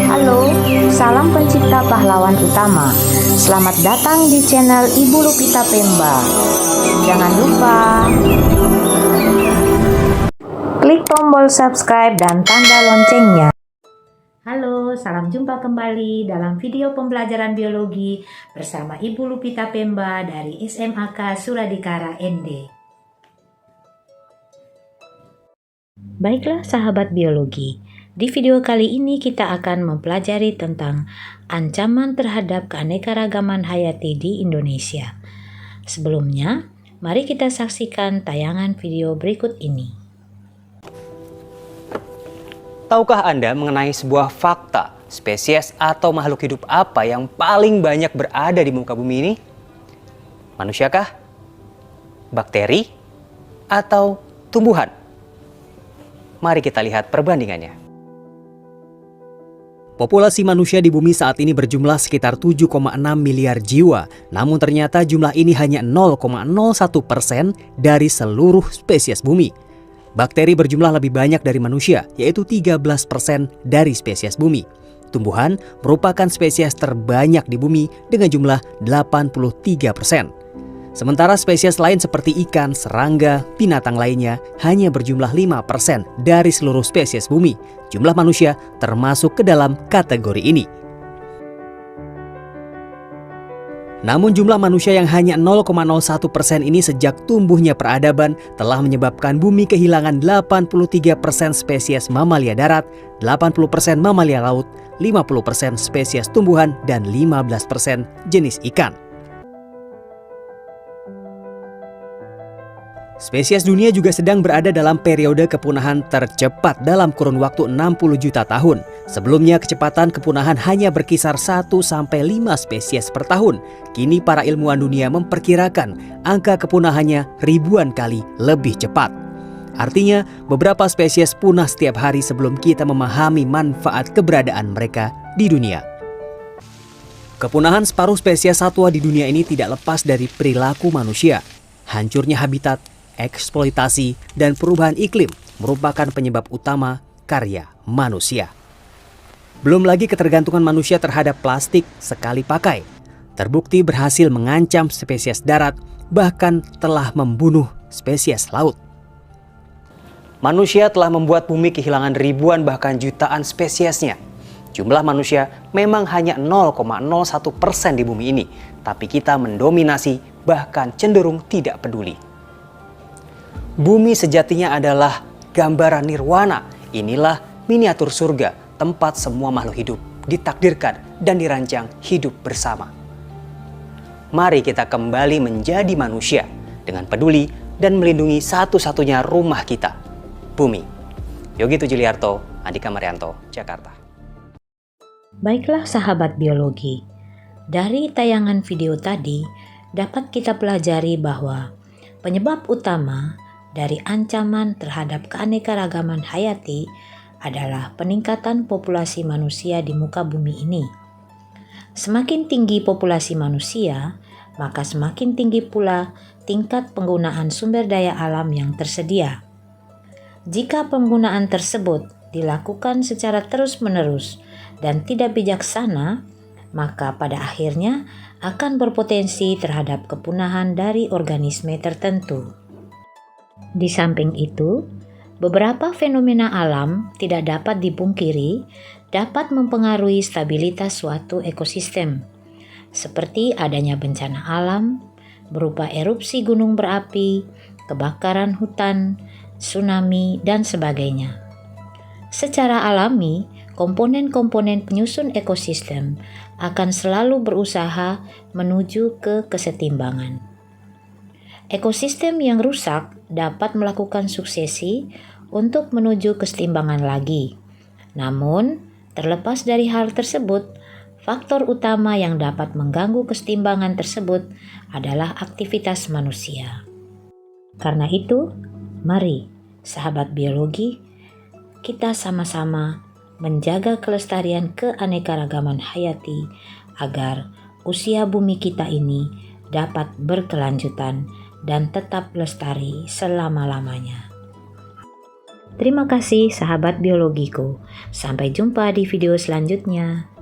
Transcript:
Halo, salam pencipta pahlawan utama. Selamat datang di channel Ibu Lupita Pemba. Jangan lupa klik tombol subscribe dan tanda loncengnya. Halo, salam jumpa kembali dalam video pembelajaran biologi bersama Ibu Lupita Pemba dari SMAK Suradikara ND. Baiklah sahabat biologi, di video kali ini kita akan mempelajari tentang ancaman terhadap keanekaragaman hayati di Indonesia. Sebelumnya, mari kita saksikan tayangan video berikut ini. Tahukah Anda mengenai sebuah fakta spesies atau makhluk hidup apa yang paling banyak berada di muka bumi ini? Manusiakah? Bakteri? Atau tumbuhan? Mari kita lihat perbandingannya. Populasi manusia di bumi saat ini berjumlah sekitar 7,6 miliar jiwa. Namun ternyata jumlah ini hanya 0,01% dari seluruh spesies bumi. Bakteri berjumlah lebih banyak dari manusia, yaitu 13% dari spesies bumi. Tumbuhan merupakan spesies terbanyak di bumi dengan jumlah 83%. Sementara spesies lain seperti ikan, serangga, binatang lainnya hanya berjumlah 5% dari seluruh spesies bumi. Jumlah manusia termasuk ke dalam kategori ini. Namun jumlah manusia yang hanya 0,01% ini sejak tumbuhnya peradaban telah menyebabkan bumi kehilangan 83% spesies mamalia darat, 80% mamalia laut, 50% spesies tumbuhan, dan 15% jenis ikan. Spesies dunia juga sedang berada dalam periode kepunahan tercepat dalam kurun waktu 60 juta tahun. Sebelumnya kecepatan kepunahan hanya berkisar 1-5 spesies per tahun. Kini para ilmuwan dunia memperkirakan angka kepunahannya ribuan kali lebih cepat. Artinya beberapa spesies punah setiap hari sebelum kita memahami manfaat keberadaan mereka di dunia. Kepunahan separuh spesies satwa di dunia ini tidak lepas dari perilaku manusia. Hancurnya habitat, eksploitasi, dan perubahan iklim merupakan penyebab utama karya manusia. Belum lagi ketergantungan manusia terhadap plastik sekali pakai. Terbukti berhasil mengancam spesies darat, bahkan telah membunuh spesies laut. Manusia telah membuat bumi kehilangan ribuan bahkan jutaan spesiesnya. Jumlah manusia memang hanya 0,01% di bumi ini, tapi kita mendominasi bahkan cenderung tidak peduli. Bumi sejatinya adalah gambaran nirwana. Inilah miniatur surga, tempat semua makhluk hidup ditakdirkan dan dirancang hidup bersama. Mari kita kembali menjadi manusia dengan peduli dan melindungi satu-satunya rumah kita, bumi. Yogi Tujuliarto, Andika Marianto, Jakarta. Baiklah sahabat biologi, dari tayangan video tadi dapat kita pelajari bahwa penyebab utama dari ancaman terhadap keanekaragaman hayati adalah peningkatan populasi manusia di muka bumi ini. Semakin tinggi populasi manusia, maka semakin tinggi pula tingkat penggunaan sumber daya alam yang tersedia. Jika penggunaan tersebut dilakukan secara terus-menerus dan tidak bijaksana, maka pada akhirnya akan berpotensi terhadap kepunahan dari organisme tertentu. Di samping itu, beberapa fenomena alam tidak dapat dipungkiri dapat mempengaruhi stabilitas suatu ekosistem, seperti adanya bencana alam berupa erupsi gunung berapi, kebakaran hutan, tsunami, dan sebagainya. Secara alami, komponen-komponen penyusun ekosistem akan selalu berusaha menuju ke kesetimbangan. Ekosistem yang rusak dapat melakukan suksesi untuk menuju kesetimbangan lagi. Namun, terlepas dari hal tersebut, faktor utama yang dapat mengganggu kesetimbangan tersebut adalah aktivitas manusia. Karena itu, mari, sahabat biologi, kita sama-sama menjaga kelestarian keanekaragaman hayati agar usia bumi kita ini dapat berkelanjutan dan tetap lestari selama-lamanya. Terima kasih sahabat biologiku. Sampai jumpa di video selanjutnya.